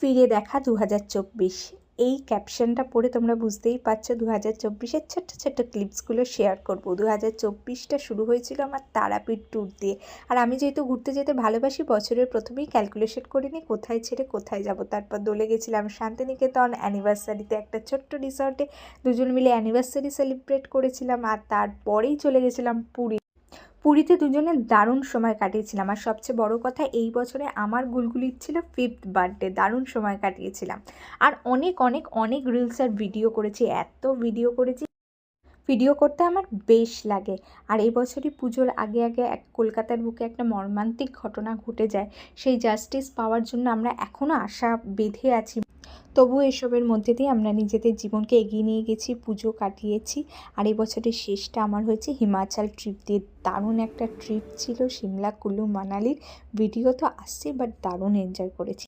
ফিরে দেখা 2024। এই ক্যাপশনটা পড়ে তোমরা বুঝতেই পারছো 2024-এর ছোট্ট ছোট্ট ক্লিপসগুলো শেয়ার করব। 2024টা শুরু হয়েছিল আমার তারাপীঠ ট্যুর দিয়ে। আর আমি যেহেতু ঘুরতে যেতে ভালোবাসি, বছরের প্রথমেই ক্যালকুলেশন করিনি কোথায় ছেড়ে কোথায় যাব। তারপর দোলে গেছিলাম শান্তিনিকেতন, অ্যানিভার্সারিতে একটা ছোট্ট রিসর্টে দুজন মিলে অ্যানিভার্সারি সেলিব্রেট করেছিলাম। আর তারপরেই চলে গেছিলাম পুরীতে দুজনে দারুণ সময় কাটিয়েছিলাম। আর সবচেয়ে বড় কথা, এই বছরে আমার গুলগুলির ছিল 5th বার্থডে। দারুণ সময় কাটিয়েছিলাম। আর অনেক অনেক অনেক রিলস আর ভিডিও করেছি, এত ভিডিও করেছি, ভিডিও করতে আমার বেশ লাগে। আর এই বছরই পুজোর আগে আগে কলকাতার বুকে একটা মর্মান্তিক ঘটনা ঘটে যায়। সেই জাস্টিস পাওয়ার জন্য আমরা এখনও আশা বেঁধে আছি। তবু এসবের মধ্যে দিয়ে আমরা নিজেদের জীবনকে এগিয়ে নিয়ে গেছি, পুজো কাটিয়েছি। আর এই বছরের শেষটা আমার হয়েছে হিমাচল ট্রিপ দিয়ে। দারুণ একটা ট্রিপ ছিল, সিমলা, কুলু, মানালির। ভিডিও তো আসছে, বাট দারুণ এনজয় করেছি।